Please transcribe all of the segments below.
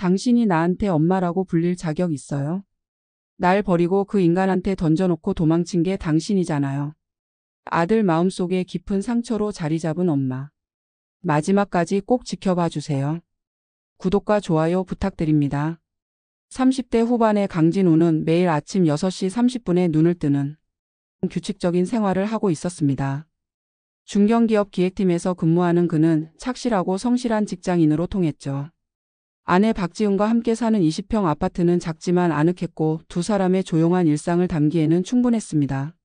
당신이 나한테 엄마라고 불릴 자격 있어요? 날 버리고 그 인간한테 던져놓고 도망친 게 당신이잖아요. 아들 마음속에 깊은 상처로 자리 잡은 엄마. 마지막까지 꼭 지켜봐 주세요. 구독과 좋아요 부탁드립니다. 30대 후반의 강진우는 매일 아침 6시 30분에 눈을 뜨는 규칙적인 생활을 하고 있었습니다. 중견기업 기획팀에서 근무하는 그는 착실하고 성실한 직장인으로 통했죠. 아내 박지은과 함께 사는 20평 아파트는 작지만 아늑했고 두 사람의 조용한 일상을 담기에는 충분했습니다.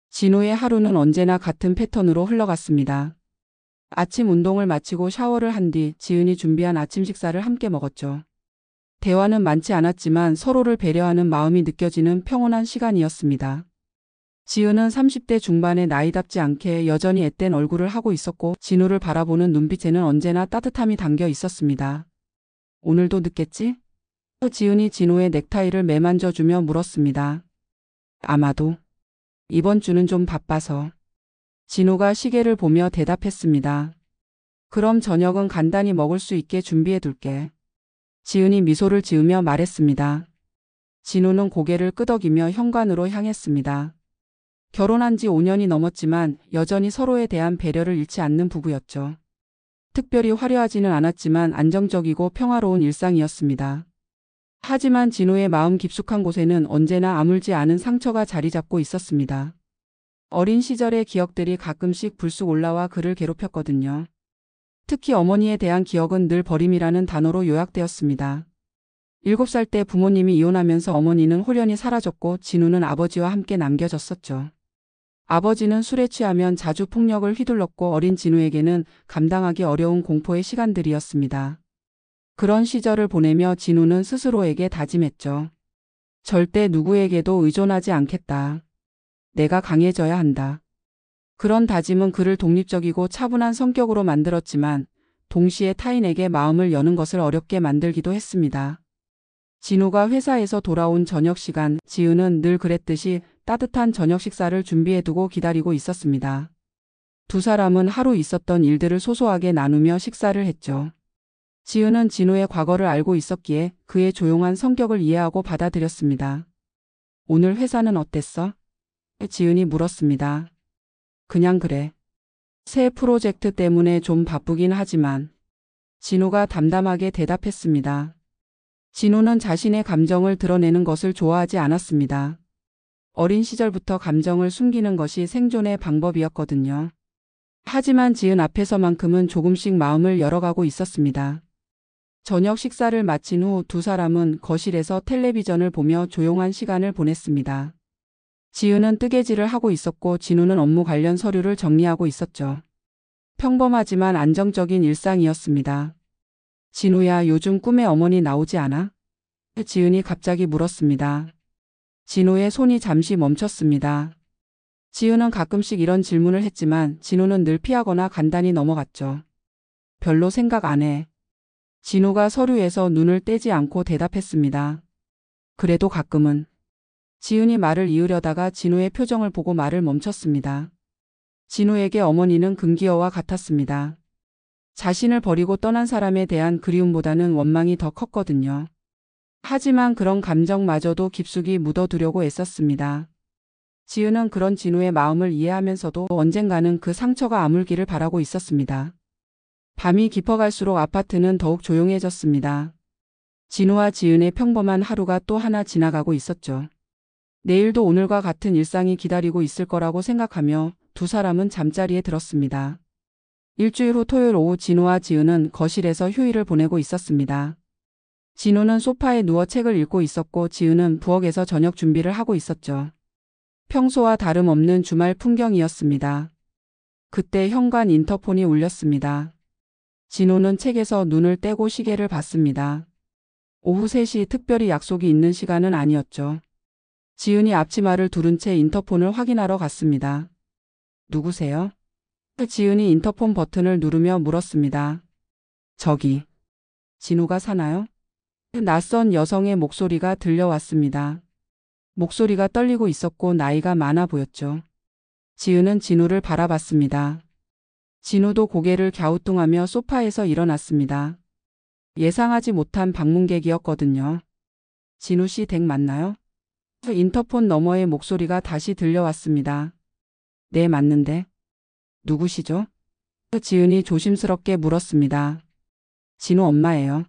진우의 하루는 언제나 같은 패턴으로 흘러갔습니다. 아침 운동을 마치고 샤워를 한 뒤 지은이 준비한 아침 식사를 함께 먹었죠. 대화는 많지 않았지만 서로를 배려하는 마음이 느껴지는 평온한 시간이었습니다. 지은은 30대 중반의 나이답지 않게 여전히 앳된 얼굴을 하고 있었고 진우를 바라보는 눈빛에는 언제나 따뜻함이 담겨 있었습니다. 오늘도 늦겠지? 지은이 진우의 넥타이를 매만져주며 물었습니다. 아마도. 이번 주는 좀 바빠서. 진우가 시계를 보며 대답했습니다. 그럼 저녁은 간단히 먹을 수 있게 준비해둘게. 지은이 미소를 지으며 말했습니다. 진우는 고개를 끄덕이며 현관으로 향했습니다. 결혼한 지 5년이 넘었지만 여전히 서로에 대한 배려를 잃지 않는 부부였죠. 특별히 화려하지는 않았지만 안정적이고 평화로운 일상이었습니다. 하지만 진우의 마음 깊숙한 곳에는 언제나 아물지 않은 상처가 자리 잡고 있었습니다. 어린 시절의 기억들이 가끔씩 불쑥 올라와 그를 괴롭혔거든요. 특히 어머니에 대한 기억은 늘 버림이라는 단어로 요약되었습니다. 7살 때 부모님이 이혼하면서 어머니는 홀연히 사라졌고 진우는 아버지와 함께 남겨졌었죠. 아버지는 술에 취하면 자주 폭력을 휘둘렀고 어린 진우에게는 감당하기 어려운 공포의 시간들이었습니다. 그런 시절을 보내며 진우는 스스로에게 다짐했죠. 절대 누구에게도 의존하지 않겠다. 내가 강해져야 한다. 그런 다짐은 그를 독립적이고 차분한 성격으로 만들었지만 동시에 타인에게 마음을 여는 것을 어렵게 만들기도 했습니다. 진우가 회사에서 돌아온 저녁 시간, 지은은 늘 그랬듯이 따뜻한 저녁 식사를 준비해두고 기다리고 있었습니다. 두 사람은 하루 있었던 일들을 소소하게 나누며 식사를 했죠. 지은은 진우의 과거를 알고 있었기에 그의 조용한 성격을 이해하고 받아들였습니다. 오늘 회사는 어땠어? 지은이 물었습니다. 그냥 그래. 새 프로젝트 때문에 좀 바쁘긴 하지만. 진우가 담담하게 대답했습니다. 진우는 자신의 감정을 드러내는 것을 좋아하지 않았습니다. 어린 시절부터 감정을 숨기는 것이 생존의 방법이었거든요. 하지만 지은 앞에서만큼은 조금씩 마음을 열어가고 있었습니다. 저녁 식사를 마친 후 두 사람은 거실에서 텔레비전을 보며 조용한 시간을 보냈습니다. 지은은 뜨개질을 하고 있었고 진우는 업무 관련 서류를 정리하고 있었죠. 평범하지만 안정적인 일상이었습니다. 진우야, 요즘 꿈에 어머니 나오지 않아? 지은이 갑자기 물었습니다. 진우의 손이 잠시 멈췄습니다. 지은은 가끔씩 이런 질문을 했지만 진우는 늘 피하거나 간단히 넘어갔죠. 별로 생각 안 해. 진우가 서류에서 눈을 떼지 않고 대답했습니다. 그래도 가끔은. 지은이 말을 이으려다가 진우의 표정을 보고 말을 멈췄습니다. 진우에게 어머니는 금기어와 같았습니다. 자신을 버리고 떠난 사람에 대한 그리움보다는 원망이 더 컸거든요. 하지만 그런 감정마저도 깊숙이 묻어두려고 애썼습니다. 지은은 그런 진우의 마음을 이해하면서도 언젠가는 그 상처가 아물기를 바라고 있었습니다. 밤이 깊어갈수록 아파트는 더욱 조용해졌습니다. 진우와 지은의 평범한 하루가 또 하나 지나가고 있었죠. 내일도 오늘과 같은 일상이 기다리고 있을 거라고 생각하며 두 사람은 잠자리에 들었습니다. 일주일 후 토요일 오후 진우와 지은은 거실에서 휴일을 보내고 있었습니다. 진우는 소파에 누워 책을 읽고 있었고 지은은 부엌에서 저녁 준비를 하고 있었죠. 평소와 다름없는 주말 풍경이었습니다. 그때 현관 인터폰이 울렸습니다. 진우는 책에서 눈을 떼고 시계를 봤습니다. 오후 3시 특별히 약속이 있는 시간은 아니었죠. 지은이 앞치마를 두른 채 인터폰을 확인하러 갔습니다. 누구세요? 지은이 인터폰 버튼을 누르며 물었습니다. 저기. 진우가 사나요? 낯선 여성의 목소리가 들려왔습니다. 목소리가 떨리고 있었고 나이가 많아 보였죠. 지은은 진우를 바라봤습니다. 진우도 고개를 갸우뚱하며 소파에서 일어났습니다. 예상하지 못한 방문객이었거든요. 진우 씨 댁 맞나요? 인터폰 너머의 목소리가 다시 들려왔습니다. 네, 맞는데. 누구시죠? 지은이 조심스럽게 물었습니다. 진우 엄마예요.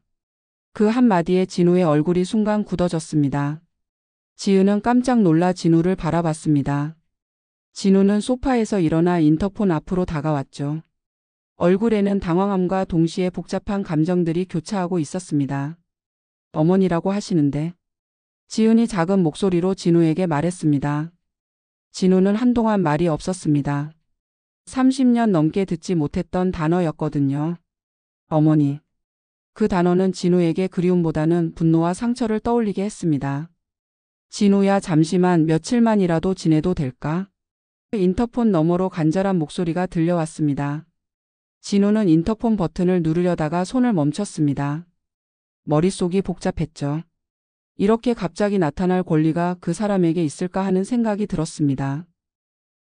그 한마디에 진우의 얼굴이 순간 굳어졌습니다. 지은은 깜짝 놀라 진우를 바라봤습니다. 진우는 소파에서 일어나 인터폰 앞으로 다가왔죠. 얼굴에는 당황함과 동시에 복잡한 감정들이 교차하고 있었습니다. 어머니라고 하시는데. 지은이 작은 목소리로 진우에게 말했습니다. 진우는 한동안 말이 없었습니다. 30년 넘게 듣지 못했던 단어였거든요. 어머니. 그 단어는 진우에게 그리움보다는 분노와 상처를 떠올리게 했습니다. 진우야, 잠시만 며칠만이라도 지내도 될까? 인터폰 너머로 간절한 목소리가 들려왔습니다. 진우는 인터폰 버튼을 누르려다가 손을 멈췄습니다. 머릿속이 복잡했죠. 이렇게 갑자기 나타날 권리가 그 사람에게 있을까 하는 생각이 들었습니다.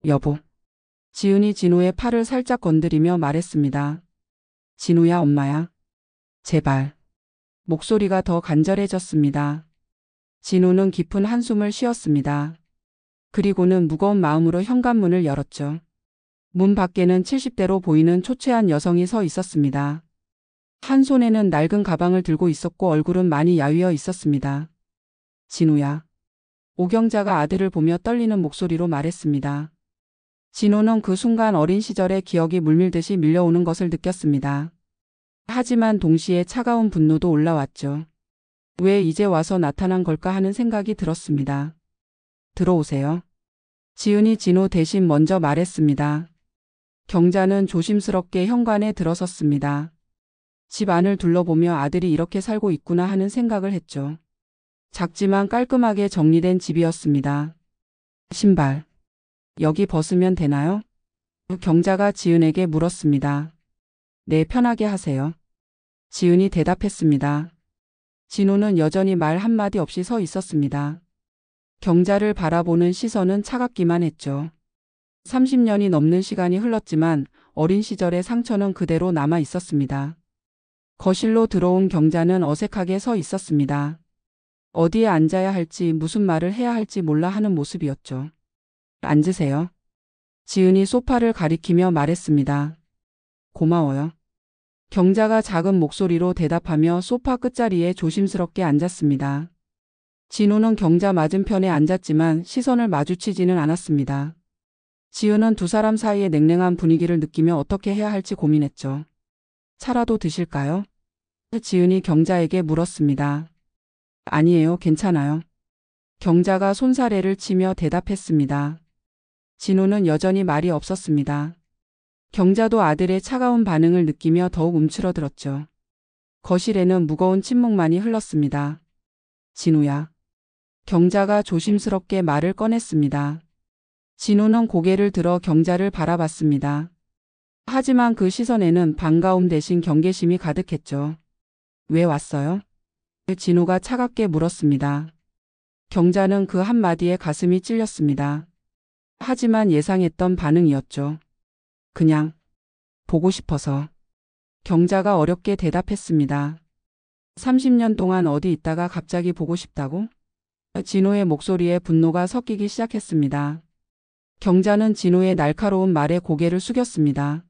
여보. 지은이 진우의 팔을 살짝 건드리며 말했습니다. 진우야, 엄마야. 제발. 목소리가 더 간절해졌습니다. 진우는 깊은 한숨을 쉬었습니다. 그리고는 무거운 마음으로 현관문을 열었죠. 문 밖에는 70대로 보이는 초췌한 여성이 서 있었습니다. 한 손에는 낡은 가방을 들고 있었고 얼굴은 많이 야위어 있었습니다. 진우야. 오경자가 아들을 보며 떨리는 목소리로 말했습니다. 진우는 그 순간 어린 시절의 기억이 물밀듯이 밀려오는 것을 느꼈습니다. 하지만 동시에 차가운 분노도 올라왔죠. 왜 이제 와서 나타난 걸까 하는 생각이 들었습니다. 들어오세요. 지은이 진우 대신 먼저 말했습니다. 경자는 조심스럽게 현관에 들어섰습니다. 집 안을 둘러보며 아들이 이렇게 살고 있구나 하는 생각을 했죠. 작지만 깔끔하게 정리된 집이었습니다. 신발. 여기 벗으면 되나요? 경자가 지은에게 물었습니다. 네, 편하게 하세요. 지은이 대답했습니다. 진우는 여전히 말 한마디 없이 서 있었습니다. 경자를 바라보는 시선은 차갑기만 했죠. 30년이 넘는 시간이 흘렀지만 어린 시절의 상처는 그대로 남아 있었습니다. 거실로 들어온 경자는 어색하게 서 있었습니다. 어디에 앉아야 할지 무슨 말을 해야 할지 몰라 하는 모습이었죠. 앉으세요. 지은이 소파를 가리키며 말했습니다. 고마워요. 경자가 작은 목소리로 대답하며 소파 끝자리에 조심스럽게 앉았습니다. 진우는 경자 맞은편에 앉았지만 시선을 마주치지는 않았습니다. 지은은 두 사람 사이의 냉랭한 분위기를 느끼며 어떻게 해야 할지 고민했죠. 차라도 드실까요? 지은이 경자에게 물었습니다. 아니에요, 괜찮아요. 경자가 손사래를 치며 대답했습니다. 진우는 여전히 말이 없었습니다. 경자도 아들의 차가운 반응을 느끼며 더욱 움츠러들었죠. 거실에는 무거운 침묵만이 흘렀습니다. 진우야. 경자가 조심스럽게 말을 꺼냈습니다. 진우는 고개를 들어 경자를 바라봤습니다. 하지만 그 시선에는 반가움 대신 경계심이 가득했죠. 왜 왔어요? 진우가 차갑게 물었습니다. 경자는 그 한마디에 가슴이 찔렸습니다. 하지만 예상했던 반응이었죠. 그냥 보고 싶어서. 경자가 어렵게 대답했습니다. 30년 동안 어디 있다가 갑자기 보고 싶다고? 진우의 목소리에 분노가 섞이기 시작했습니다. 경자는 진우의 날카로운 말에 고개를 숙였습니다.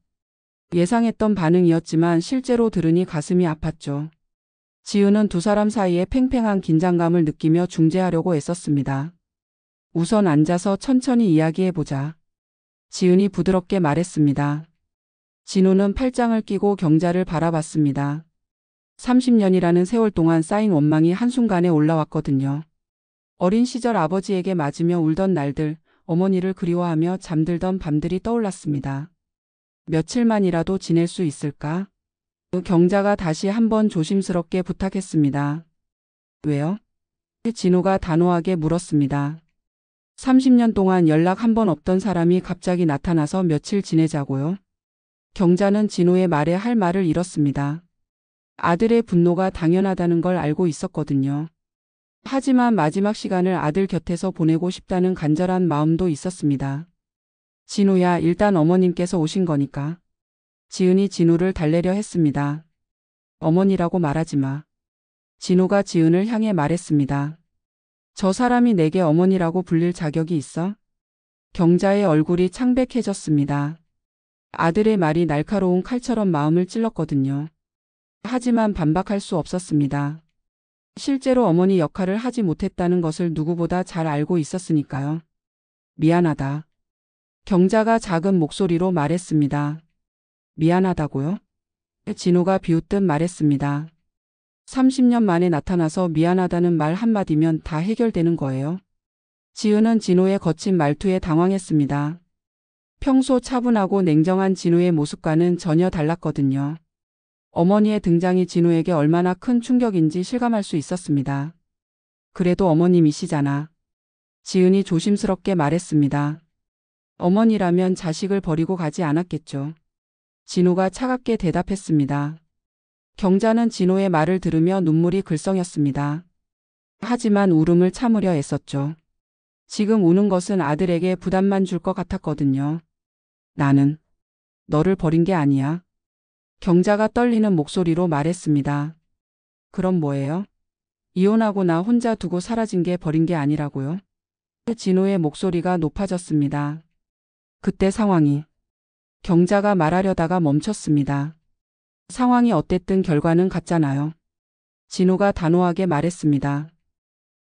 예상했던 반응이었지만 실제로 들으니 가슴이 아팠죠. 지은은 두 사람 사이에 팽팽한 긴장감을 느끼며 중재하려고 애썼습니다. 우선 앉아서 천천히 이야기해보자. 지은이 부드럽게 말했습니다. 진우는 팔짱을 끼고 경자를 바라봤습니다. 30년이라는 세월 동안 쌓인 원망이 한순간에 올라왔거든요. 어린 시절 아버지에게 맞으며 울던 날들, 어머니를 그리워하며 잠들던 밤들이 떠올랐습니다. 며칠만이라도 지낼 수 있을까? 경자가 다시 한번 조심스럽게 부탁했습니다. 왜요? 진우가 단호하게 물었습니다. 30년 동안 연락 한 번 없던 사람이 갑자기 나타나서 며칠 지내자고요. 경자는 진우의 말에 할 말을 잃었습니다. 아들의 분노가 당연하다는 걸 알고 있었거든요. 하지만 마지막 시간을 아들 곁에서 보내고 싶다는 간절한 마음도 있었습니다. 진우야, 일단 어머님께서 오신 거니까. 지은이 진우를 달래려 했습니다. 어머니라고 말하지 마. 진우가 지은을 향해 말했습니다. 저 사람이 내게 어머니라고 불릴 자격이 있어? 경자의 얼굴이 창백해졌습니다. 아들의 말이 날카로운 칼처럼 마음을 찔렀거든요. 하지만 반박할 수 없었습니다. 실제로 어머니 역할을 하지 못했다는 것을 누구보다 잘 알고 있었으니까요. 미안하다. 경자가 작은 목소리로 말했습니다. 미안하다고요? 진우가 비웃듯 말했습니다. 30년 만에 나타나서 미안하다는 말 한마디면 다 해결되는 거예요. 지은은 진우의 거친 말투에 당황했습니다. 평소 차분하고 냉정한 진우의 모습과는 전혀 달랐거든요. 어머니의 등장이 진우에게 얼마나 큰 충격인지 실감할 수 있었습니다. 그래도 어머님이시잖아. 지은이 조심스럽게 말했습니다. 어머니라면 자식을 버리고 가지 않았겠죠. 진우가 차갑게 대답했습니다. 경자는 진우의 말을 들으며 눈물이 글썽였습니다. 하지만 울음을 참으려 애썼죠. 지금 우는 것은 아들에게 부담만 줄 것 같았거든요. 나는 너를 버린 게 아니야. 경자가 떨리는 목소리로 말했습니다. 그럼 뭐예요? 이혼하고 나 혼자 두고 사라진 게 버린 게 아니라고요? 진우의 목소리가 높아졌습니다. 그때 상황이. 경자가 말하려다가 멈췄습니다. 상황이 어땠든 결과는 같잖아요. 진우가 단호하게 말했습니다.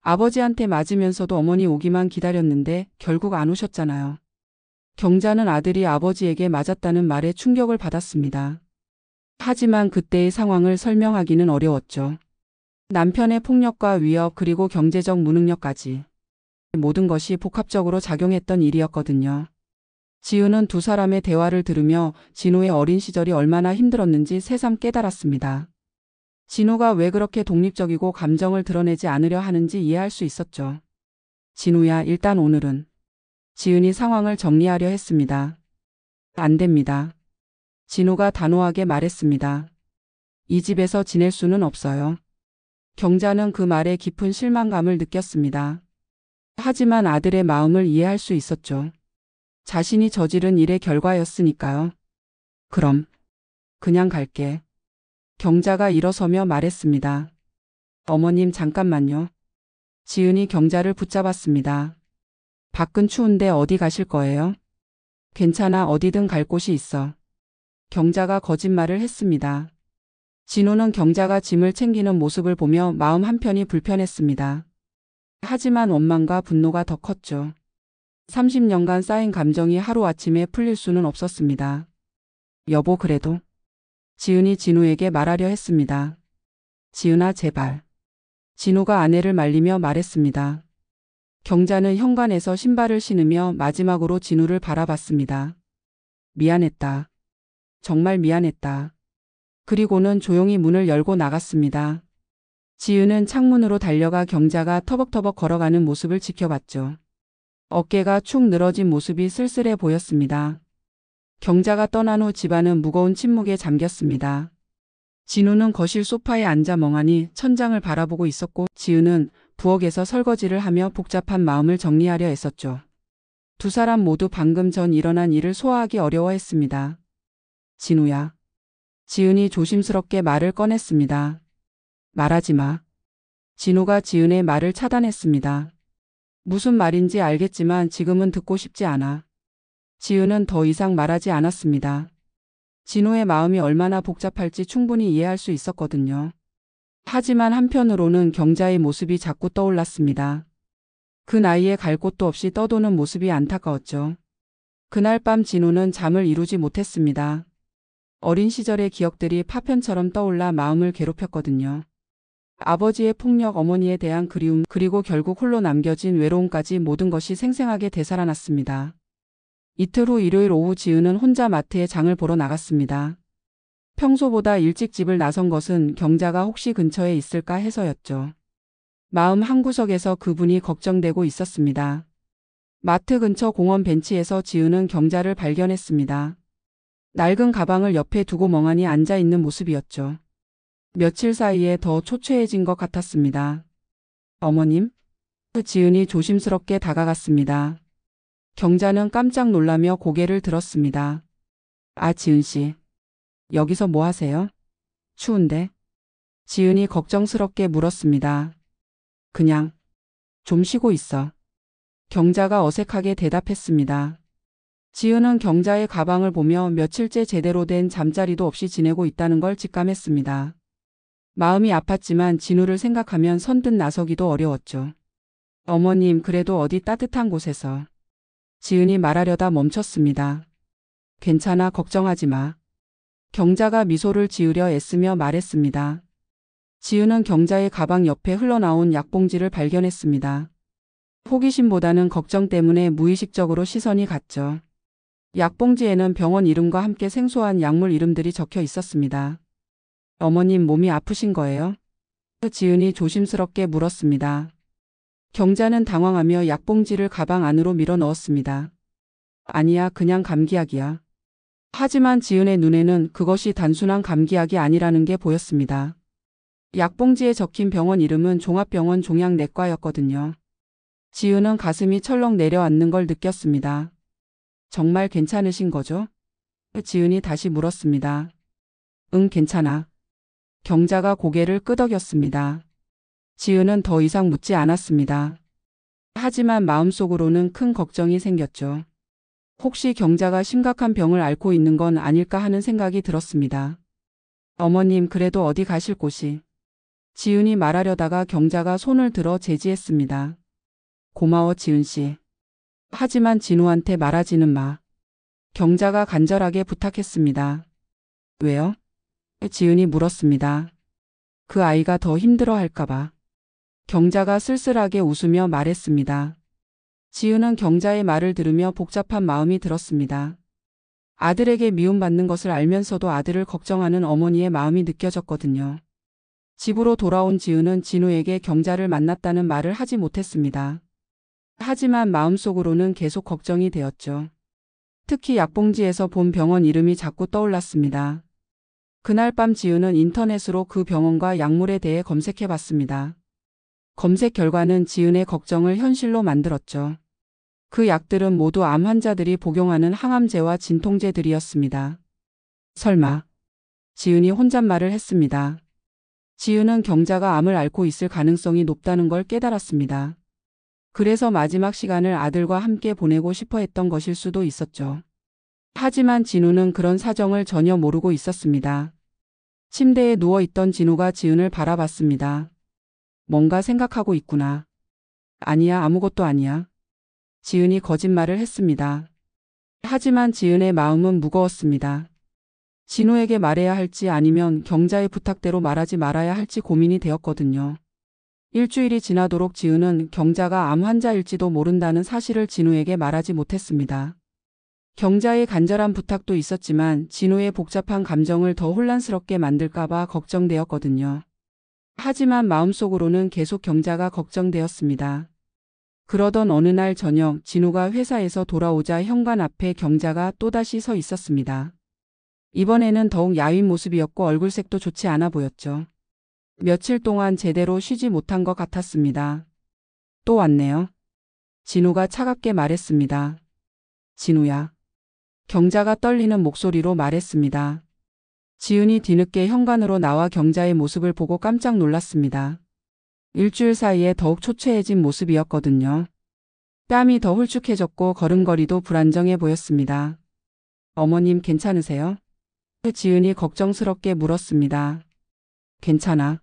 아버지한테 맞으면서도 어머니 오기만 기다렸는데 결국 안 오셨잖아요. 경자는 아들이 아버지에게 맞았다는 말에 충격을 받았습니다. 하지만 그때의 상황을 설명하기는 어려웠죠. 남편의 폭력과 위협 그리고 경제적 무능력까지. 모든 것이 복합적으로 작용했던 일이었거든요. 지은은 두 사람의 대화를 들으며 진우의 어린 시절이 얼마나 힘들었는지 새삼 깨달았습니다. 진우가 왜 그렇게 독립적이고 감정을 드러내지 않으려 하는지 이해할 수 있었죠. 진우야, 일단 오늘은. 지은이 상황을 정리하려 했습니다. 안 됩니다. 진우가 단호하게 말했습니다. 이 집에서 지낼 수는 없어요. 경자는 그 말에 깊은 실망감을 느꼈습니다. 하지만 아들의 마음을 이해할 수 있었죠. 자신이 저지른 일의 결과였으니까요. 그럼 그냥 갈게. 경자가 일어서며 말했습니다. 어머님 잠깐만요. 지은이 경자를 붙잡았습니다. 밖은 추운데 어디 가실 거예요? 괜찮아, 어디든 갈 곳이 있어. 경자가 거짓말을 했습니다. 진우는 경자가 짐을 챙기는 모습을 보며 마음 한편이 불편했습니다. 하지만 원망과 분노가 더 컸죠. 30년간 쌓인 감정이 하루아침에 풀릴 수는 없었습니다. 여보, 그래도. 지은이 진우에게 말하려 했습니다. 지은아, 제발. 진우가 아내를 말리며 말했습니다. 경자는 현관에서 신발을 신으며 마지막으로 진우를 바라봤습니다. 미안했다. 정말 미안했다. 그리고는 조용히 문을 열고 나갔습니다. 지은은 창문으로 달려가 경자가 터벅터벅 걸어가는 모습을 지켜봤죠. 어깨가 축 늘어진 모습이 쓸쓸해 보였습니다. 경자가 떠난 후 집안은 무거운 침묵에 잠겼습니다. 진우는 거실 소파에 앉아 멍하니 천장을 바라보고 있었고 지은은 부엌에서 설거지를 하며 복잡한 마음을 정리하려 애썼죠. 두 사람 모두 방금 전 일어난 일을 소화하기 어려워했습니다. 진우야. 지은이 조심스럽게 말을 꺼냈습니다. 말하지 마. 진우가 지은의 말을 차단했습니다. 무슨 말인지 알겠지만 지금은 듣고 싶지 않아. 지은은 더 이상 말하지 않았습니다. 진우의 마음이 얼마나 복잡할지 충분히 이해할 수 있었거든요. 하지만 한편으로는 경자의 모습이 자꾸 떠올랐습니다. 그 나이에 갈 곳도 없이 떠도는 모습이 안타까웠죠. 그날 밤 진우는 잠을 이루지 못했습니다. 어린 시절의 기억들이 파편처럼 떠올라 마음을 괴롭혔거든요. 아버지의 폭력, 어머니에 대한 그리움, 그리고 결국 홀로 남겨진 외로움까지 모든 것이 생생하게 되살아났습니다. 이틀 후 일요일 오후 지은은 혼자 마트에 장을 보러 나갔습니다. 평소보다 일찍 집을 나선 것은 경자가 혹시 근처에 있을까 해서였죠. 마음 한구석에서 그분이 걱정되고 있었습니다. 마트 근처 공원 벤치에서 지은은 경자를 발견했습니다. 낡은 가방을 옆에 두고 멍하니 앉아 있는 모습이었죠. 며칠 사이에 더 초췌해진 것 같았습니다. 어머님? 지은이 조심스럽게 다가갔습니다. 경자는 깜짝 놀라며 고개를 들었습니다. 아, 지은 씨. 여기서 뭐 하세요? 추운데. 지은이 걱정스럽게 물었습니다. 그냥 좀 쉬고 있어. 경자가 어색하게 대답했습니다. 지은은 경자의 가방을 보며 며칠째 제대로 된 잠자리도 없이 지내고 있다는 걸 직감했습니다. 마음이 아팠지만 진우를 생각하면 선뜻 나서기도 어려웠죠. 어머님, 그래도 어디 따뜻한 곳에서. 지은이 말하려다 멈췄습니다. 괜찮아, 걱정하지 마. 경자가 미소를 지으려 애쓰며 말했습니다. 지은은 경자의 가방 옆에 흘러나온 약봉지를 발견했습니다. 호기심보다는 걱정 때문에 무의식적으로 시선이 갔죠. 약봉지에는 병원 이름과 함께 생소한 약물 이름들이 적혀 있었습니다. 어머님, 몸이 아프신 거예요? 지은이 조심스럽게 물었습니다. 경자는 당황하며 약봉지를 가방 안으로 밀어 넣었습니다. 아니야, 그냥 감기약이야. 하지만 지은의 눈에는 그것이 단순한 감기약이 아니라는 게 보였습니다. 약봉지에 적힌 병원 이름은 종합병원 종양내과였거든요. 지은은 가슴이 철렁 내려앉는 걸 느꼈습니다. 정말 괜찮으신 거죠? 지은이 다시 물었습니다. 응, 괜찮아. 경자가 고개를 끄덕였습니다. 지은은 더 이상 묻지 않았습니다. 하지만 마음속으로는 큰 걱정이 생겼죠. 혹시 경자가 심각한 병을 앓고 있는 건 아닐까 하는 생각이 들었습니다. 어머님, 그래도 어디 가실 곳이. 지은이 말하려다가 경자가 손을 들어 제지했습니다. 고마워, 지은 씨. 하지만 진우한테 말하지는 마. 경자가 간절하게 부탁했습니다. 왜요? 지은이 물었습니다. 그 아이가 더 힘들어할까 봐. 경자가 쓸쓸하게 웃으며 말했습니다. 지은은 경자의 말을 들으며 복잡한 마음이 들었습니다. 아들에게 미움받는 것을 알면서도 아들을 걱정하는 어머니의 마음이 느껴졌거든요. 집으로 돌아온 지은은 진우에게 경자를 만났다는 말을 하지 못했습니다. 하지만 마음속으로는 계속 걱정이 되었죠. 특히 약봉지에서 본 병원 이름이 자꾸 떠올랐습니다. 그날 밤 지은은 인터넷으로 그 병원과 약물에 대해 검색해 봤습니다. 검색 결과는 지은의 걱정을 현실로 만들었죠. 그 약들은 모두 암 환자들이 복용하는 항암제와 진통제들이었습니다. 설마. 지은이 혼잣말을 했습니다. 지은은 경자가 암을 앓고 있을 가능성이 높다는 걸 깨달았습니다. 그래서 마지막 시간을 아들과 함께 보내고 싶어 했던 것일 수도 있었죠. 하지만 진우는 그런 사정을 전혀 모르고 있었습니다. 침대에 누워있던 진우가 지은을 바라봤습니다. 뭔가 생각하고 있구나. 아니야, 아무것도 아니야. 지은이 거짓말을 했습니다. 하지만 지은의 마음은 무거웠습니다. 진우에게 말해야 할지 아니면 경자의 부탁대로 말하지 말아야 할지 고민이 되었거든요. 일주일이 지나도록 지은은 경자가 암 환자일지도 모른다는 사실을 진우에게 말하지 못했습니다. 경자의 간절한 부탁도 있었지만 진우의 복잡한 감정을 더 혼란스럽게 만들까봐 걱정되었거든요. 하지만 마음속으로는 계속 경자가 걱정되었습니다. 그러던 어느 날 저녁 진우가 회사에서 돌아오자 현관 앞에 경자가 또다시 서 있었습니다. 이번에는 더욱 야윈 모습이었고 얼굴색도 좋지 않아 보였죠. 며칠 동안 제대로 쉬지 못한 것 같았습니다. 또 왔네요. 진우가 차갑게 말했습니다. 진우야. 경자가 떨리는 목소리로 말했습니다. 지은이 뒤늦게 현관으로 나와 경자의 모습을 보고 깜짝 놀랐습니다. 일주일 사이에 더욱 초췌해진 모습이었거든요. 뺨이 더 홀쭉해졌고 걸음걸이도 불안정해 보였습니다. 어머님, 괜찮으세요? 지은이 걱정스럽게 물었습니다. 괜찮아.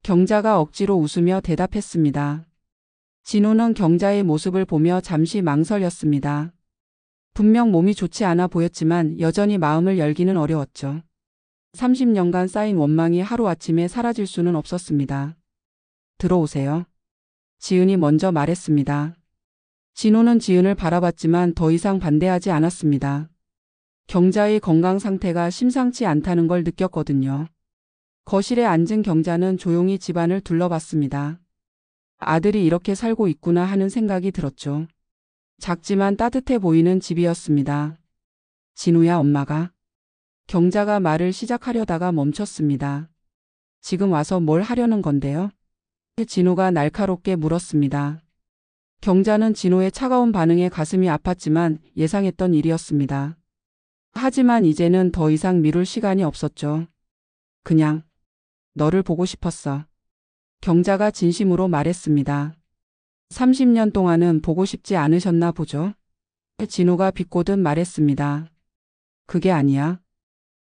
경자가 억지로 웃으며 대답했습니다. 진우는 경자의 모습을 보며 잠시 망설였습니다. 분명 몸이 좋지 않아 보였지만 여전히 마음을 열기는 어려웠죠. 30년간 쌓인 원망이 하루아침에 사라질 수는 없었습니다. 들어오세요. 지은이 먼저 말했습니다. 진우는 지은을 바라봤지만 더 이상 반대하지 않았습니다. 경자의 건강 상태가 심상치 않다는 걸 느꼈거든요. 거실에 앉은 경자는 조용히 집안을 둘러봤습니다. 아들이 이렇게 살고 있구나 하는 생각이 들었죠. 작지만 따뜻해 보이는 집이었습니다. 진우야, 엄마가. 경자가 말을 시작하려다가 멈췄습니다. 지금 와서 뭘 하려는 건데요? 진우가 날카롭게 물었습니다. 경자는 진우의 차가운 반응에 가슴이 아팠지만 예상했던 일이었습니다. 하지만 이제는 더 이상 미룰 시간이 없었죠. 그냥 너를 보고 싶었어. 경자가 진심으로 말했습니다. 30년 동안은 보고 싶지 않으셨나 보죠? 진우가 비꼬듯 말했습니다. 그게 아니야.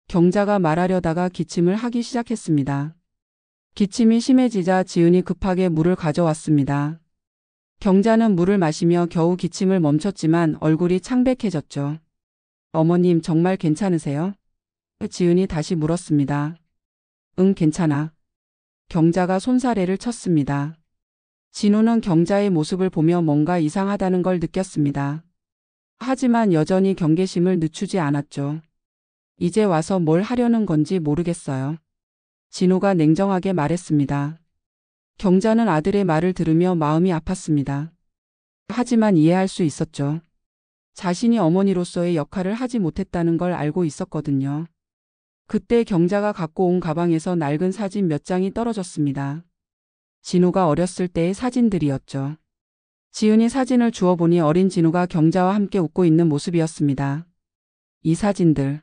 경자가 말하려다가 기침을 하기 시작했습니다. 기침이 심해지자 지은이 급하게 물을 가져왔습니다. 경자는 물을 마시며 겨우 기침을 멈췄지만 얼굴이 창백해졌죠. 어머님 정말 괜찮으세요? 지은이 다시 물었습니다. 응, 괜찮아. 경자가 손사래를 쳤습니다. 진우는 경자의 모습을 보며 뭔가 이상하다는 걸 느꼈습니다. 하지만 여전히 경계심을 늦추지 않았죠. 이제 와서 뭘 하려는 건지 모르겠어요. 진우가 냉정하게 말했습니다. 경자는 아들의 말을 들으며 마음이 아팠습니다. 하지만 이해할 수 있었죠. 자신이 어머니로서의 역할을 하지 못했다는 걸 알고 있었거든요. 그때 경자가 갖고 온 가방에서 낡은 사진 몇 장이 떨어졌습니다. 진우가 어렸을 때의 사진들이었죠. 지은이 사진을 주워보니 어린 진우가 경자와 함께 웃고 있는 모습이었습니다. 이 사진들.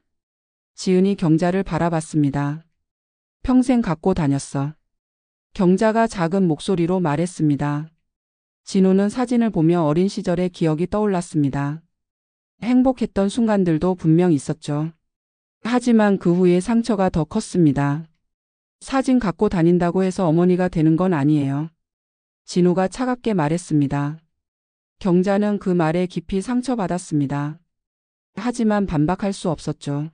지은이 경자를 바라봤습니다. 평생 갖고 다녔어. 경자가 작은 목소리로 말했습니다. 진우는 사진을 보며 어린 시절의 기억이 떠올랐습니다. 행복했던 순간들도 분명 있었죠. 하지만 그 후에 상처가 더 컸습니다. 사진 갖고 다닌다고 해서 어머니가 되는 건 아니에요. 진우가 차갑게 말했습니다. 경자는 그 말에 깊이 상처받았습니다. 하지만 반박할 수 없었죠.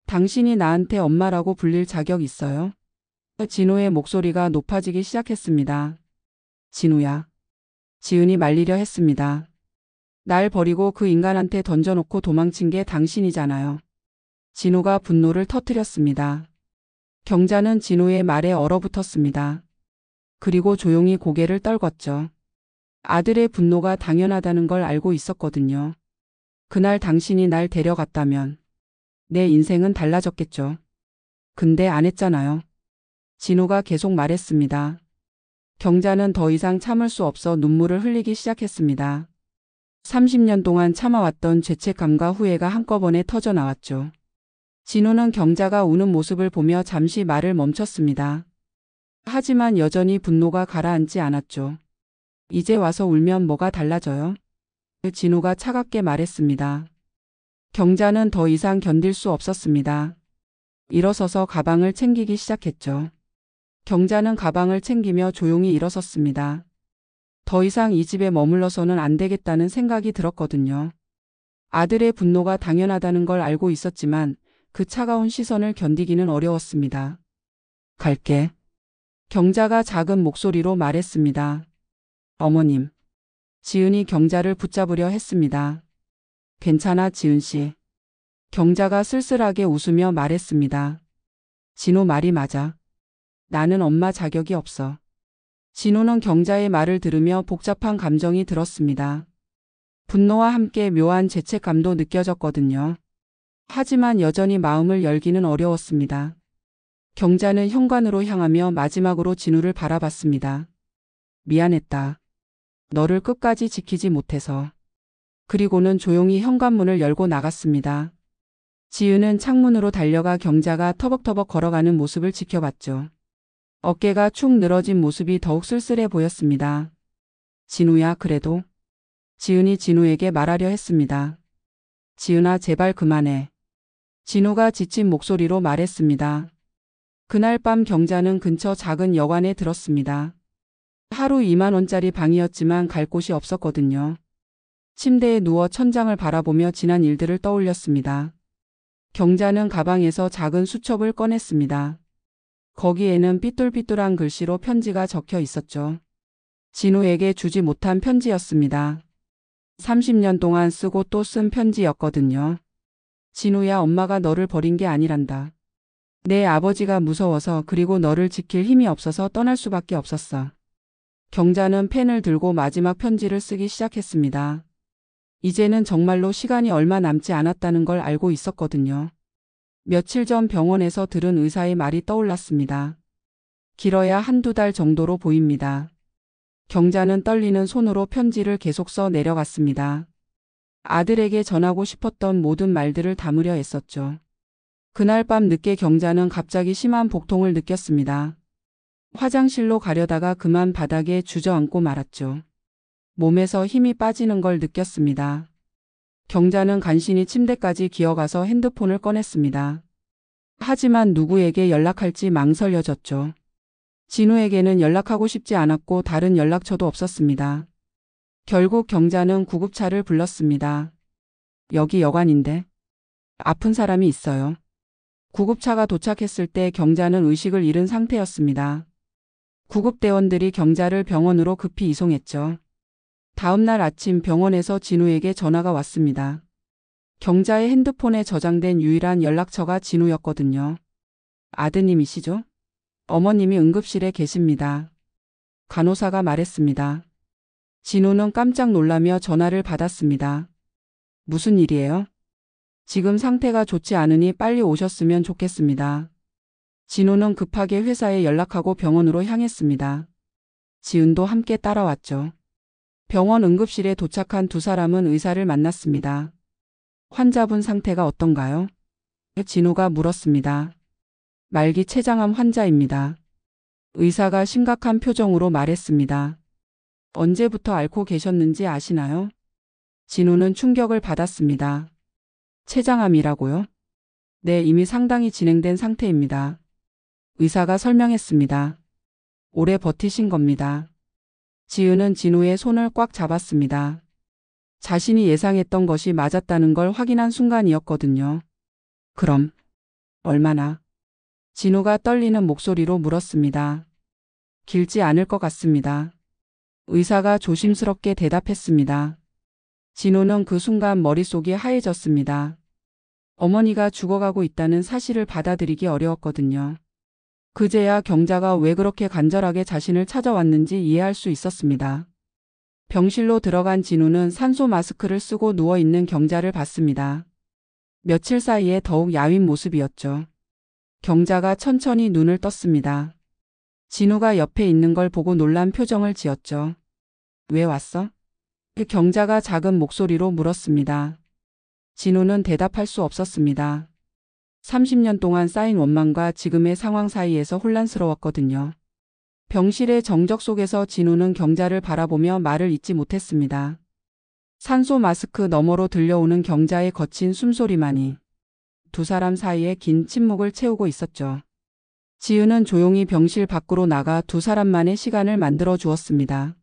당신이 나한테 엄마라고 불릴 자격 있어요? 진우의 목소리가 높아지기 시작했습니다. 진우야. 지은이 말리려 했습니다. 날 버리고 그 인간한테 던져놓고 도망친 게 당신이잖아요. 진우가 분노를 터뜨렸습니다. 경자는 진우의 말에 얼어붙었습니다. 그리고 조용히 고개를 떨궜죠. 아들의 분노가 당연하다는 걸 알고 있었거든요. 그날 당신이 날 데려갔다면 내 인생은 달라졌겠죠. 근데 안 했잖아요. 진우가 계속 말했습니다. 경자는 더 이상 참을 수 없어 눈물을 흘리기 시작했습니다. 30년 동안 참아왔던 죄책감과 후회가 한꺼번에 터져 나왔죠. 진우는 경자가 우는 모습을 보며 잠시 말을 멈췄습니다. 하지만 여전히 분노가 가라앉지 않았죠. 이제 와서 울면 뭐가 달라져요? 진우가 차갑게 말했습니다. 경자는 더 이상 견딜 수 없었습니다. 일어서서 가방을 챙기기 시작했죠. 경자는 가방을 챙기며 조용히 일어섰습니다. 더 이상 이 집에 머물러서는 안 되겠다는 생각이 들었거든요. 아들의 분노가 당연하다는 걸 알고 있었지만 그 차가운 시선을 견디기는 어려웠습니다. 갈게. 경자가 작은 목소리로 말했습니다. 어머님. 지은이 경자를 붙잡으려 했습니다. 괜찮아, 지은 씨. 경자가 쓸쓸하게 웃으며 말했습니다. 진우 말이 맞아. 나는 엄마 자격이 없어. 진우는 경자의 말을 들으며 복잡한 감정이 들었습니다. 분노와 함께 묘한 죄책감도 느껴졌거든요. 하지만 여전히 마음을 열기는 어려웠습니다. 경자는 현관으로 향하며 마지막으로 진우를 바라봤습니다. 미안했다. 너를 끝까지 지키지 못해서. 그리고는 조용히 현관문을 열고 나갔습니다. 지은은 창문으로 달려가 경자가 터벅터벅 걸어가는 모습을 지켜봤죠. 어깨가 축 늘어진 모습이 더욱 쓸쓸해 보였습니다. 진우야, 그래도. 지은이 진우에게 말하려 했습니다. 지은아, 제발 그만해. 진우가 지친 목소리로 말했습니다. 그날 밤 경자는 근처 작은 여관에 들었습니다. 하루 2만 원짜리 방이었지만 갈 곳이 없었거든요. 침대에 누워 천장을 바라보며 지난 일들을 떠올렸습니다. 경자는 가방에서 작은 수첩을 꺼냈습니다. 거기에는 삐뚤삐뚤한 글씨로 편지가 적혀 있었죠. 진우에게 주지 못한 편지였습니다. 30년 동안 쓰고 또 쓴 편지였거든요. 진우야, 엄마가 너를 버린 게 아니란다. 내 아버지가 무서워서 그리고 너를 지킬 힘이 없어서 떠날 수밖에 없었어. 경자는 펜을 들고 마지막 편지를 쓰기 시작했습니다. 이제는 정말로 시간이 얼마 남지 않았다는 걸 알고 있었거든요. 며칠 전 병원에서 들은 의사의 말이 떠올랐습니다. 길어야 한두 달 정도로 보입니다. 경자는 떨리는 손으로 편지를 계속 써 내려갔습니다. 아들에게 전하고 싶었던 모든 말들을 담으려 애썼죠. 그날 밤 늦게 경자는 갑자기 심한 복통을 느꼈습니다. 화장실로 가려다가 그만 바닥에 주저앉고 말았죠. 몸에서 힘이 빠지는 걸 느꼈습니다. 경자는 간신히 침대까지 기어가서 핸드폰을 꺼냈습니다. 하지만 누구에게 연락할지 망설여졌죠. 진우에게는 연락하고 싶지 않았고 다른 연락처도 없었습니다. 결국 경자는 구급차를 불렀습니다. 여기 여관인데 아픈 사람이 있어요. 구급차가 도착했을 때 경자는 의식을 잃은 상태였습니다. 구급대원들이 경자를 병원으로 급히 이송했죠. 다음 날 아침 병원에서 진우에게 전화가 왔습니다. 경자의 핸드폰에 저장된 유일한 연락처가 진우였거든요. 아드님이시죠? 어머님이 응급실에 계십니다. 간호사가 말했습니다. 진우는 깜짝 놀라며 전화를 받았습니다. 무슨 일이에요? 지금 상태가 좋지 않으니 빨리 오셨으면 좋겠습니다. 진우는 급하게 회사에 연락하고 병원으로 향했습니다. 지은도 함께 따라왔죠. 병원 응급실에 도착한 두 사람은 의사를 만났습니다. 환자분 상태가 어떤가요? 진우가 물었습니다. 말기 췌장암 환자입니다. 의사가 심각한 표정으로 말했습니다. 언제부터 앓고 계셨는지 아시나요? 진우는 충격을 받았습니다. 췌장암이라고요? 네, 이미 상당히 진행된 상태입니다. 의사가 설명했습니다. 오래 버티신 겁니다. 지은은 진우의 손을 꽉 잡았습니다. 자신이 예상했던 것이 맞았다는 걸 확인한 순간이었거든요. 그럼 얼마나? 진우가 떨리는 목소리로 물었습니다. 길지 않을 것 같습니다. 의사가 조심스럽게 대답했습니다. 진우는 그 순간 머릿속이 하얘졌습니다. 어머니가 죽어가고 있다는 사실을 받아들이기 어려웠거든요. 그제야 경자가 왜 그렇게 간절하게 자신을 찾아왔는지 이해할 수 있었습니다. 병실로 들어간 진우는 산소 마스크를 쓰고 누워있는 경자를 봤습니다. 며칠 사이에 더욱 야윈 모습이었죠. 경자가 천천히 눈을 떴습니다. 진우가 옆에 있는 걸 보고 놀란 표정을 지었죠. 왜 왔어? 경자가 작은 목소리로 물었습니다. 진우는 대답할 수 없었습니다. 30년 동안 쌓인 원망과 지금의 상황 사이에서 혼란스러웠거든요. 병실의 정적 속에서 진우는 경자를 바라보며 말을 잇지 못했습니다. 산소 마스크 너머로 들려오는 경자의 거친 숨소리만이 두 사람 사이에 긴 침묵을 채우고 있었죠. 지은은 조용히 병실 밖으로 나가 두 사람만의 시간을 만들어 주었습니다.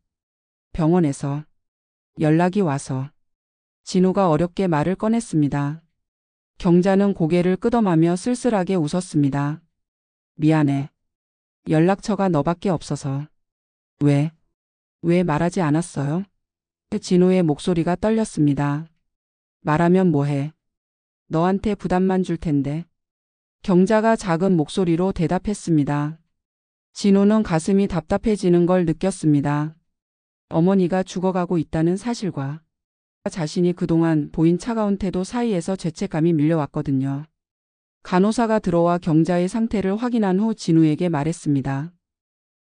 병원에서 연락이 와서 진우가 어렵게 말을 꺼냈습니다. 경자는 고개를 끄덕하며 쓸쓸하게 웃었습니다. 미안해. 연락처가 너밖에 없어서. 왜 말하지 않았어요? 진우의 목소리가 떨렸습니다. 말하면 뭐해? 너한테 부담만 줄 텐데. 경자가 작은 목소리로 대답했습니다. 진우는 가슴이 답답해지는 걸 느꼈습니다. 어머니가 죽어가고 있다는 사실과 자신이 그동안 보인 차가운 태도 사이에서 죄책감이 밀려왔거든요. 간호사가 들어와 경자의 상태를 확인한 후 진우에게 말했습니다.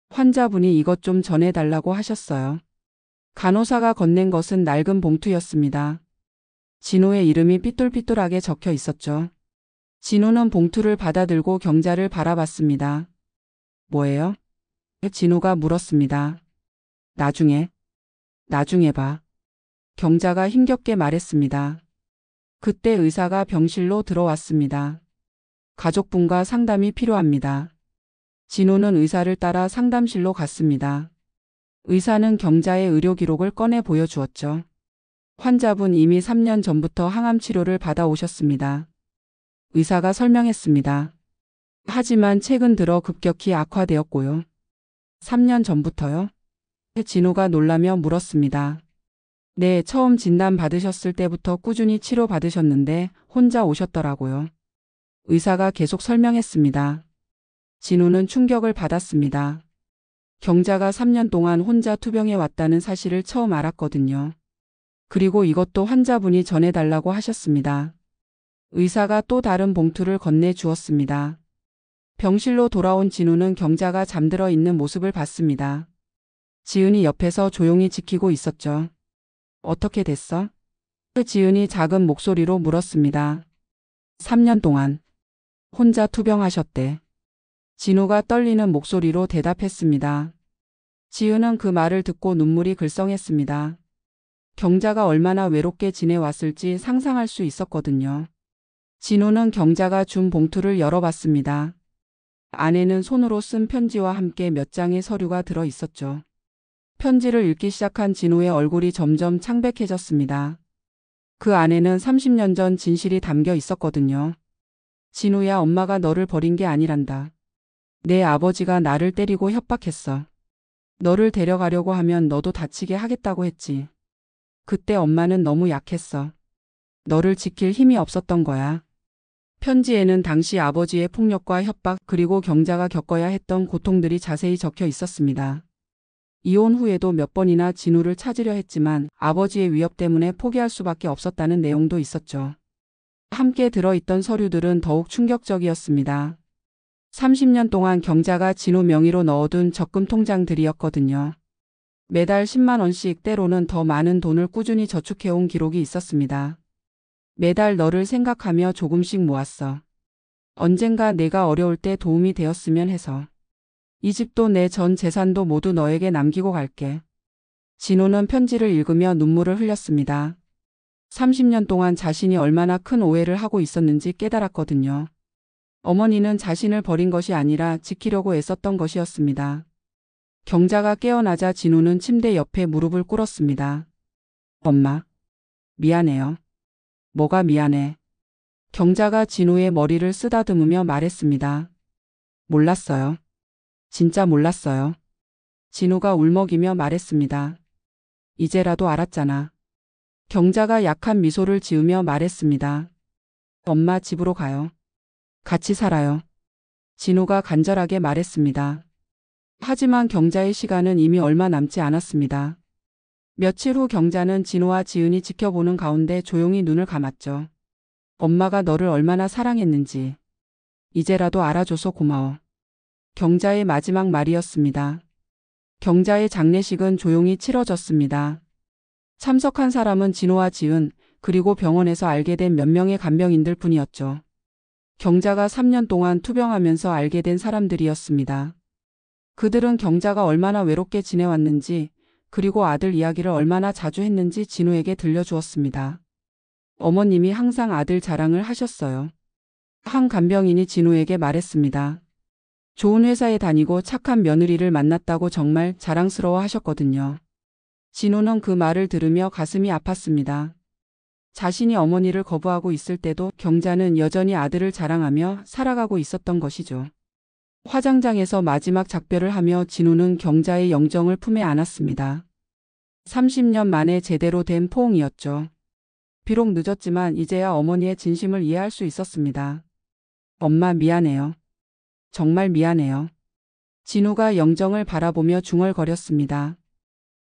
환자분이 이것 좀 전해달라고 하셨어요. 간호사가 건넨 것은 낡은 봉투였습니다. 진우의 이름이 삐뚤삐뚤하게 적혀 있었죠. 진우는 봉투를 받아들고 경자를 바라봤습니다. 뭐예요? 진우가 물었습니다. 나중에 봐. 경자가 힘겹게 말했습니다. 그때 의사가 병실로 들어왔습니다. 가족분과 상담이 필요합니다. 진우는 의사를 따라 상담실로 갔습니다. 의사는 경자의 의료 기록을 꺼내 보여주었죠. 환자분 이미 3년 전부터 항암 치료를 받아오셨습니다. 의사가 설명했습니다. 하지만 최근 들어 급격히 악화되었고요. 3년 전부터요? 진우가 놀라며 물었습니다. 네, 처음 진단 받으셨을 때부터 꾸준히 치료 받으셨는데 혼자 오셨더라고요. 의사가 계속 설명했습니다. 진우는 충격을 받았습니다. 경자가 3년 동안 혼자 투병해 왔다는 사실을 처음 알았거든요. 그리고 이것도 환자분이 전해달라고 하셨습니다. 의사가 또 다른 봉투를 건네 주었습니다. 병실로 돌아온 진우는 경자가 잠들어 있는 모습을 봤습니다. 지은이 옆에서 조용히 지키고 있었죠. 어떻게 됐어? 지은이 작은 목소리로 물었습니다. 3년 동안 혼자 투병하셨대. 진우가 떨리는 목소리로 대답했습니다. 지은은 그 말을 듣고 눈물이 글썽했습니다. 경자가 얼마나 외롭게 지내왔을지 상상할 수 있었거든요. 진우는 경자가 준 봉투를 열어봤습니다. 안에는 손으로 쓴 편지와 함께 몇 장의 서류가 들어 있었죠. 편지를 읽기 시작한 진우의 얼굴이 점점 창백해졌습니다. 그 안에는 30년 전 진실이 담겨 있었거든요. 진우야, 엄마가 너를 버린 게 아니란다. 내 아버지가 나를 때리고 협박했어. 너를 데려가려고 하면 너도 다치게 하겠다고 했지. 그때 엄마는 너무 약했어. 너를 지킬 힘이 없었던 거야. 편지에는 당시 아버지의 폭력과 협박 그리고 경자가 겪어야 했던 고통들이 자세히 적혀 있었습니다. 이혼 후에도 몇 번이나 진우를 찾으려 했지만 아버지의 위협 때문에 포기할 수밖에 없었다는 내용도 있었죠. 함께 들어있던 서류들은 더욱 충격적이었습니다. 30년 동안 경자가 진우 명의로 넣어둔 적금 통장들이었거든요. 매달 10만 원씩 때로는 더 많은 돈을 꾸준히 저축해온 기록이 있었습니다. 매달 너를 생각하며 조금씩 모았어. 언젠가 내가 어려울 때 도움이 되었으면 해서. 이 집도 내 전 재산도 모두 너에게 남기고 갈게. 진우는 편지를 읽으며 눈물을 흘렸습니다. 30년 동안 자신이 얼마나 큰 오해를 하고 있었는지 깨달았거든요. 어머니는 자신을 버린 것이 아니라 지키려고 애썼던 것이었습니다. 경자가 깨어나자 진우는 침대 옆에 무릎을 꿇었습니다. 엄마, 미안해요. 뭐가 미안해? 경자가 진우의 머리를 쓰다듬으며 말했습니다. 몰랐어요. 진짜 몰랐어요. 진우가 울먹이며 말했습니다. 이제라도 알았잖아. 경자가 약한 미소를 지으며 말했습니다. 엄마, 집으로 가요. 같이 살아요. 진우가 간절하게 말했습니다. 하지만 경자의 시간은 이미 얼마 남지 않았습니다. 며칠 후 경자는 진우와 지은이 지켜보는 가운데 조용히 눈을 감았죠. 엄마가 너를 얼마나 사랑했는지 이제라도 알아줘서 고마워. 경자의 마지막 말이었습니다. 경자의 장례식은 조용히 치러졌습니다. 참석한 사람은 진우와 지은 그리고 병원에서 알게 된 몇 명의 간병인들 뿐이었죠. 경자가 3년 동안 투병하면서 알게 된 사람들이었습니다. 그들은 경자가 얼마나 외롭게 지내왔는지 그리고 아들 이야기를 얼마나 자주 했는지 진우에게 들려주었습니다. 어머님이 항상 아들 자랑을 하셨어요. 한 간병인이 진우에게 말했습니다. 좋은 회사에 다니고 착한 며느리를 만났다고 정말 자랑스러워 하셨거든요. 진우는 그 말을 들으며 가슴이 아팠습니다. 자신이 어머니를 거부하고 있을 때도 경자는 여전히 아들을 자랑하며 살아가고 있었던 것이죠. 화장장에서 마지막 작별을 하며 진우는 경자의 영정을 품에 안았습니다. 30년 만에 제대로 된 포옹이었죠. 비록 늦었지만 이제야 어머니의 진심을 이해할 수 있었습니다. 엄마, 미안해요. 정말 미안해요. 진우가 영정을 바라보며 중얼거렸습니다.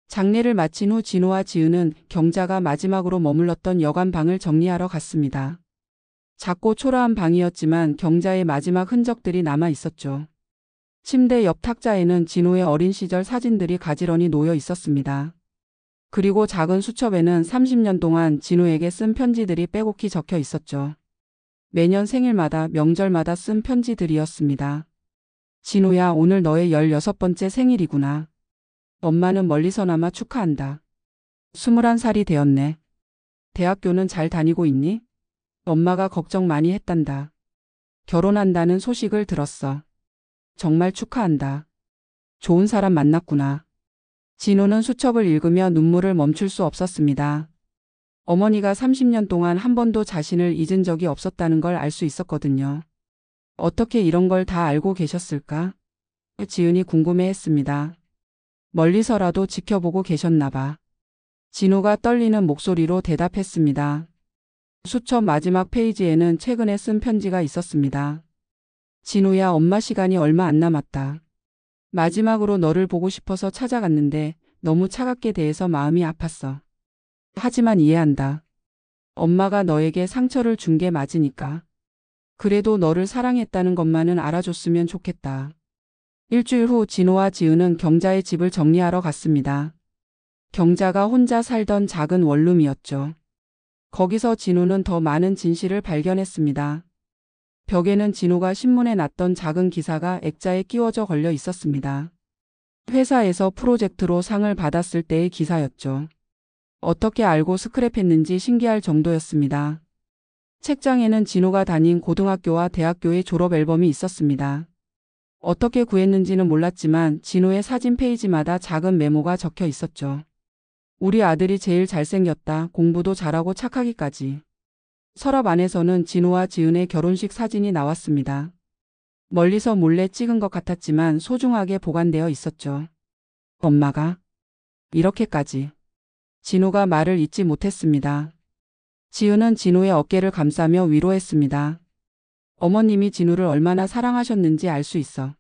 장례를 마친 후 진우와 지은은 경자가 마지막으로 머물렀던 여관 방을 정리하러 갔습니다. 작고 초라한 방이었지만 경자의 마지막 흔적들이 남아 있었죠. 침대 옆 탁자에는 진우의 어린 시절 사진들이 가지런히 놓여 있었습니다. 그리고 작은 수첩에는 30년 동안 진우에게 쓴 편지들이 빼곡히 적혀 있었죠. 매년 생일마다 명절마다 쓴 편지들이었습니다. 진우야, 오늘 너의 16번째 생일이구나. 엄마는 멀리서나마 축하한다. 21살이 되었네. 대학교는 잘 다니고 있니? 엄마가 걱정 많이 했단다. 결혼한다는 소식을 들었어. 정말 축하한다. 좋은 사람 만났구나. 진우는 수첩을 읽으며 눈물을 멈출 수 없었습니다. 어머니가 30년 동안 한 번도 자신을 잊은 적이 없었다는 걸 알 수 있었거든요. 어떻게 이런 걸 다 알고 계셨을까? 지은이 궁금해했습니다. 멀리서라도 지켜보고 계셨나 봐. 진우가 떨리는 목소리로 대답했습니다. 수첩 마지막 페이지에는 최근에 쓴 편지가 있었습니다. 진우야, 엄마 시간이 얼마 안 남았다. 마지막으로 너를 보고 싶어서 찾아갔는데 너무 차갑게 대해서 마음이 아팠어. 하지만 이해한다. 엄마가 너에게 상처를 준 게 맞으니까. 그래도 너를 사랑했다는 것만은 알아줬으면 좋겠다. 일주일 후 진우와 지은은 경자의 집을 정리하러 갔습니다. 경자가 혼자 살던 작은 원룸이었죠. 거기서 진우는 더 많은 진실을 발견했습니다. 벽에는 진우가 신문에 났던 작은 기사가 액자에 끼워져 걸려 있었습니다. 회사에서 프로젝트로 상을 받았을 때의 기사였죠. 어떻게 알고 스크랩했는지 신기할 정도였습니다. 책장에는 진우가 다닌 고등학교와 대학교의 졸업 앨범이 있었습니다. 어떻게 구했는지는 몰랐지만 진우의 사진 페이지마다 작은 메모가 적혀 있었죠. 우리 아들이 제일 잘생겼다. 공부도 잘하고 착하기까지. 서랍 안에서는 진우와 지은의 결혼식 사진이 나왔습니다. 멀리서 몰래 찍은 것 같았지만 소중하게 보관되어 있었죠. 엄마가 이렇게까지. 진우가 말을 잇지 못했습니다. 지은은 진우의 어깨를 감싸며 위로했습니다. 어머님이 진우를 얼마나 사랑하셨는지 알 수 있어.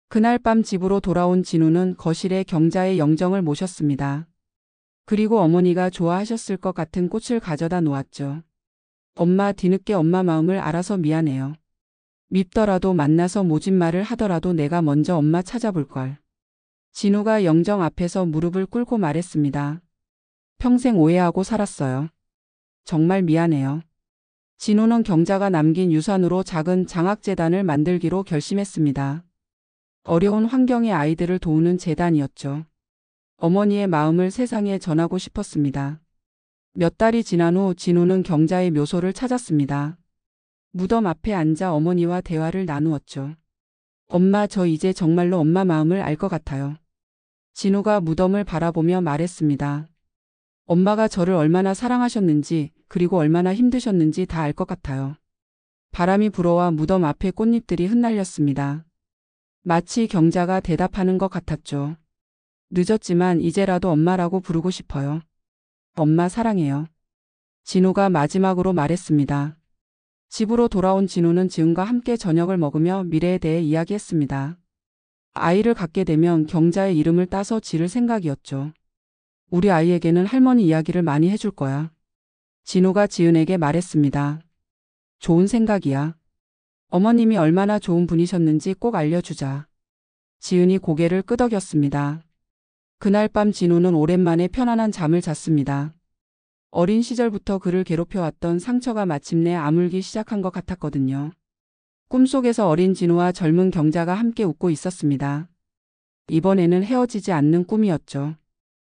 그날 밤 집으로 돌아온 진우는 거실에 경자의 영정을 모셨습니다. 그리고 어머니가 좋아하셨을 것 같은 꽃을 가져다 놓았죠. 엄마, 뒤늦게 엄마 마음을 알아서 미안해요. 밉더라도 만나서 모진 말을 하더라도 내가 먼저 엄마 찾아볼걸. 진우가 영정 앞에서 무릎을 꿇고 말했습니다. 평생 오해하고 살았어요. 정말 미안해요. 진우는 경자가 남긴 유산으로 작은 장학재단을 만들기로 결심했습니다. 어려운 환경의 아이들을 도우는 재단이었죠. 어머니의 마음을 세상에 전하고 싶었습니다. 몇 달이 지난 후 진우는 경자의 묘소를 찾았습니다. 무덤 앞에 앉아 어머니와 대화를 나누었죠. 엄마, 저 이제 정말로 엄마 마음을 알 것 같아요. 진우가 무덤을 바라보며 말했습니다. 엄마가 저를 얼마나 사랑하셨는지 그리고 얼마나 힘드셨는지 다 알 것 같아요. 바람이 불어와 무덤 앞에 꽃잎들이 흩날렸습니다. 마치 경자가 대답하는 것 같았죠. 늦었지만 이제라도 엄마라고 부르고 싶어요. 엄마 사랑해요. 진우가 마지막으로 말했습니다. 집으로 돌아온 진우는 지은과 함께 저녁을 먹으며 미래에 대해 이야기했습니다. 아이를 갖게 되면 경자의 이름을 따서 지를 생각이었죠. 우리 아이에게는 할머니 이야기를 많이 해줄 거야. 진우가 지은에게 말했습니다. 좋은 생각이야. 어머님이 얼마나 좋은 분이셨는지 꼭 알려주자. 지은이 고개를 끄덕였습니다. 그날 밤 진우는 오랜만에 편안한 잠을 잤습니다. 어린 시절부터 그를 괴롭혀왔던 상처가 마침내 아물기 시작한 것 같았거든요. 꿈속에서 어린 진우와 젊은 경자가 함께 웃고 있었습니다. 이번에는 헤어지지 않는 꿈이었죠.